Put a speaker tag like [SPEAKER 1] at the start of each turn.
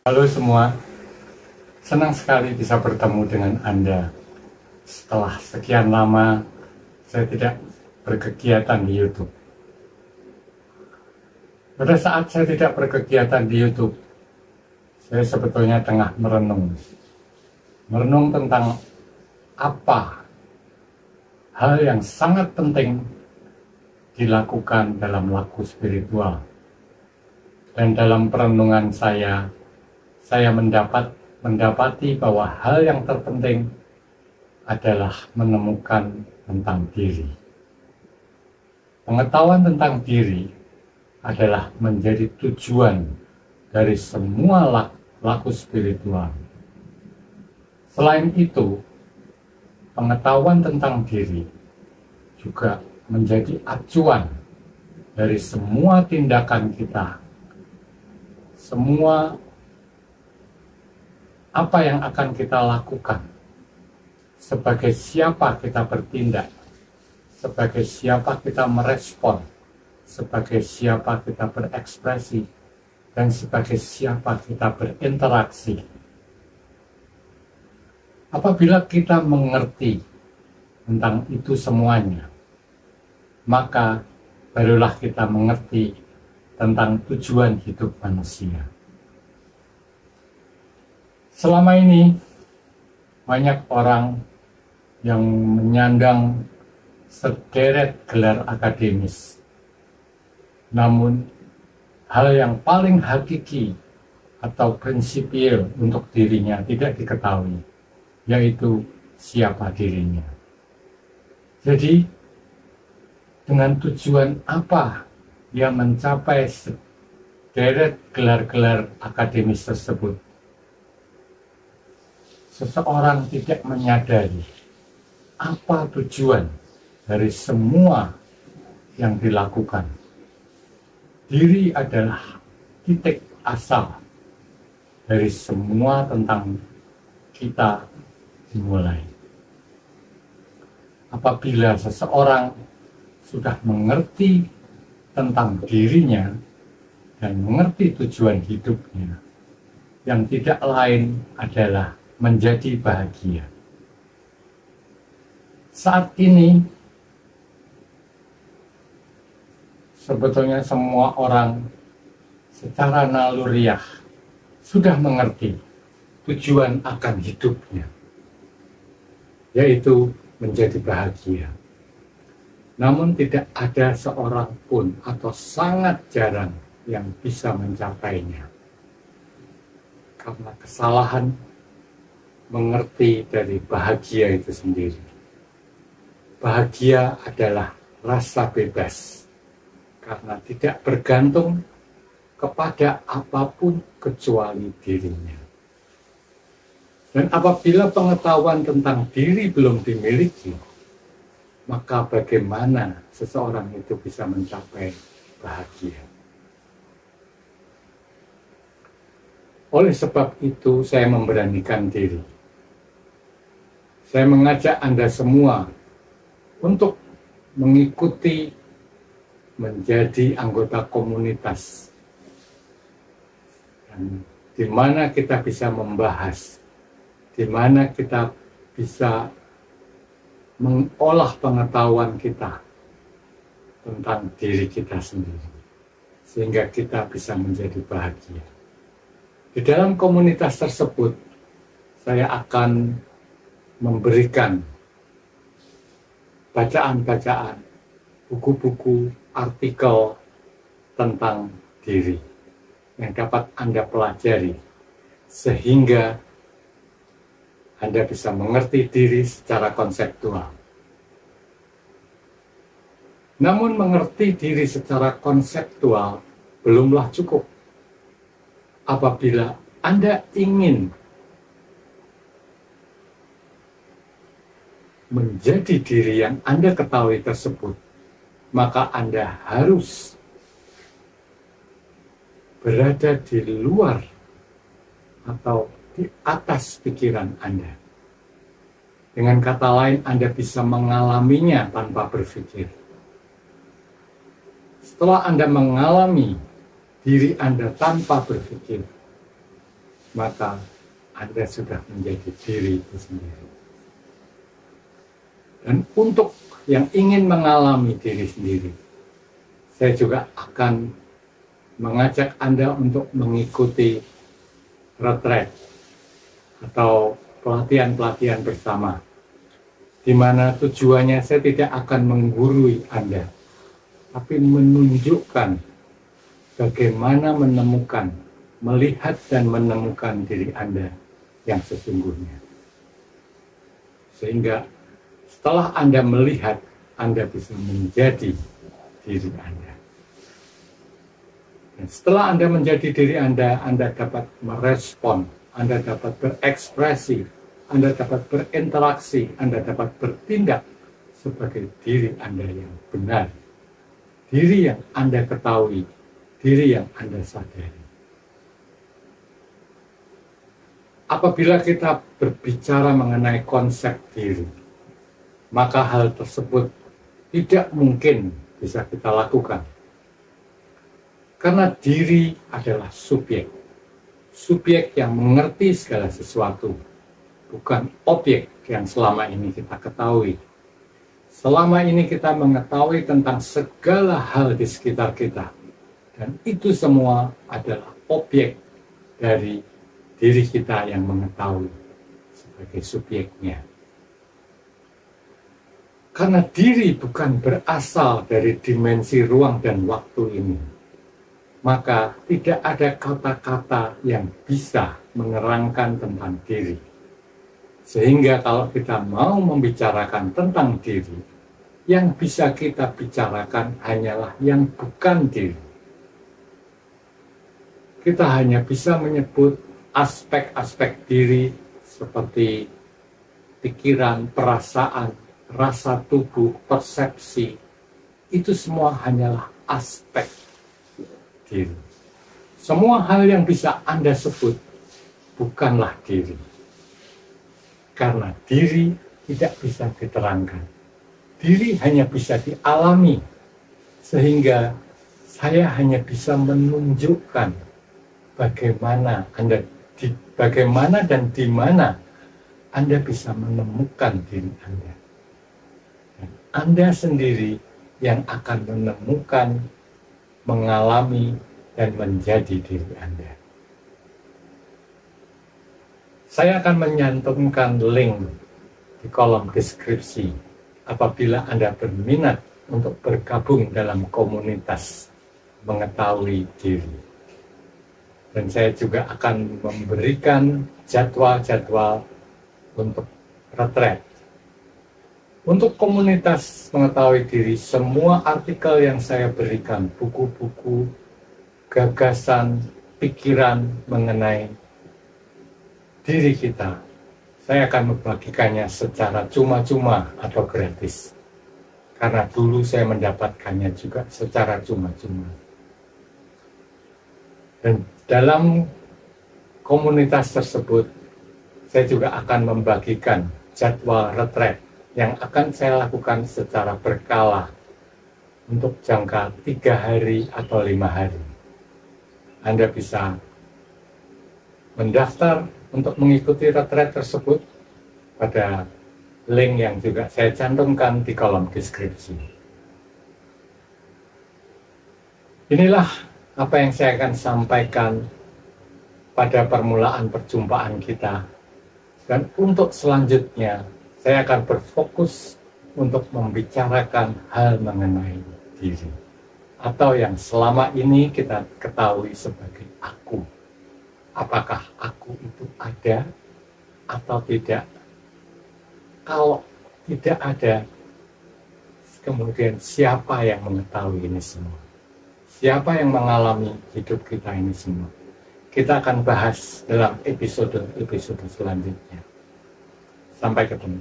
[SPEAKER 1] Halo semua, senang sekali bisa bertemu dengan Anda. Setelah sekian lama saya tidak berkegiatan di YouTube. Pada saat saya tidak berkegiatan di YouTube, saya sebetulnya tengah merenung. Merenung tentang apa hal yang sangat penting dilakukan dalam laku spiritual. Dan dalam perenungan saya mendapati bahwa hal yang terpenting adalah menemukan tentang diri. Pengetahuan tentang diri adalah menjadi tujuan dari semua laku spiritual. Selain itu, pengetahuan tentang diri juga menjadi acuan dari semua tindakan kita, semua apa yang akan kita lakukan, sebagai siapa kita bertindak, sebagai siapa kita merespon, sebagai siapa kita berekspresi, dan sebagai siapa kita berinteraksi. Apabila kita mengerti tentang itu semuanya, maka barulah kita mengerti tentang tujuan hidup manusia. Selama ini, banyak orang yang menyandang sederet gelar akademis. Namun, hal yang paling hakiki atau prinsipil untuk dirinya tidak diketahui, yaitu siapa dirinya. Jadi, dengan tujuan apa dia mencapai sederet gelar-gelar akademis tersebut? Seseorang tidak menyadari apa tujuan dari semua yang dilakukan. Diri adalah titik asal dari semua tentang kita dimulai. Apabila seseorang sudah mengerti tentang dirinya dan mengerti tujuan hidupnya, yang tidak lain adalah menjadi bahagia. Saat ini, sebetulnya semua orang secara naluriah sudah mengerti tujuan akan hidupnya, yaitu menjadi bahagia. Namun tidak ada seorang pun atau sangat jarang yang bisa mencapainya, karena kesalahan mengerti dari bahagia itu sendiri. Bahagia adalah rasa bebas, karena tidak bergantung kepada apapun kecuali dirinya. Dan apabila pengetahuan tentang diri belum dimiliki, maka bagaimana seseorang itu bisa mencapai bahagia? Oleh sebab itu, saya memberanikan diri. Saya mengajak Anda semua untuk mengikuti menjadi anggota komunitas, dan di mana kita bisa membahas, di mana kita bisa mengolah pengetahuan kita tentang diri kita sendiri, sehingga kita bisa menjadi bahagia. Di dalam komunitas tersebut, saya akan memberikan bacaan-bacaan, buku-buku, artikel tentang diri yang dapat Anda pelajari, sehingga Anda bisa mengerti diri secara konseptual. Namun mengerti diri secara konseptual belumlah cukup. Apabila Anda ingin menjadi diri yang Anda ketahui tersebut, maka Anda harus berada di luar atau di atas pikiran Anda. Dengan kata lain, Anda bisa mengalaminya tanpa berpikir. Setelah Anda mengalami diri Anda tanpa berpikir, maka Anda sudah menjadi diri itu sendiri. Dan untuk yang ingin mengalami diri sendiri, saya juga akan mengajak Anda untuk mengikuti retret atau pelatihan-pelatihan bersama, di mana tujuannya saya tidak akan menggurui Anda, tapi menunjukkan bagaimana menemukan, melihat dan menemukan diri Anda yang sesungguhnya. Sehingga setelah Anda melihat, Anda bisa menjadi diri Anda. Dan setelah Anda menjadi diri Anda dapat merespon, Anda dapat berekspresi, Anda dapat berinteraksi, Anda dapat bertindak sebagai diri Anda yang benar, diri yang Anda ketahui, diri yang Anda sadari. Apabila kita berbicara mengenai konsep diri, maka hal tersebut tidak mungkin bisa kita lakukan. Karena diri adalah subjek. Subjek yang mengerti segala sesuatu, bukan objek yang selama ini kita ketahui. Selama ini kita mengetahui tentang segala hal di sekitar kita. Dan itu semua adalah objek dari diri kita yang mengetahui sebagai subjeknya. Karena diri bukan berasal dari dimensi ruang dan waktu ini, maka tidak ada kata-kata yang bisa menerangkan tentang diri. Sehingga kalau kita mau membicarakan tentang diri, yang bisa kita bicarakan hanyalah yang bukan diri. Kita hanya bisa menyebut aspek-aspek diri seperti pikiran, perasaan, rasa tubuh, persepsi. Itu semua hanyalah aspek diri. Semua hal yang bisa Anda sebut bukanlah diri. Karena diri tidak bisa diterangkan. Diri hanya bisa dialami. Sehingga saya hanya bisa menunjukkan bagaimana dan di mana Anda bisa menemukan diri Anda. Dan Anda sendiri yang akan menemukan, mengalami, dan menjadi diri Anda. Saya akan menyantumkan link di kolom deskripsi apabila Anda berminat untuk bergabung dalam komunitas mengetahui diri. Dan saya juga akan memberikan jadwal-jadwal untuk retret. Untuk komunitas mengetahui diri, semua artikel yang saya berikan, buku-buku, gagasan, pikiran mengenai diri kita, saya akan membagikannya secara cuma-cuma atau gratis. Karena dulu saya mendapatkannya juga secara cuma-cuma. Dan dalam komunitas tersebut, saya juga akan membagikan jadwal retret yang akan saya lakukan secara berkala untuk jangka 3 hari atau 5 hari. Anda bisa mendaftar untuk mengikuti retret tersebut pada link yang juga saya cantumkan di kolom deskripsi. Inilah apa yang saya akan sampaikan pada permulaan perjumpaan kita. Dan untuk selanjutnya, saya akan berfokus untuk membicarakan hal mengenai diri. Atau yang selama ini kita ketahui sebagai aku. Apakah aku itu ada atau tidak? Kalau tidak ada, kemudian siapa yang mengetahui ini semua? Siapa yang mengalami hidup kita ini semua? Kita akan bahas dalam episode-episode selanjutnya. Sampai ketemu.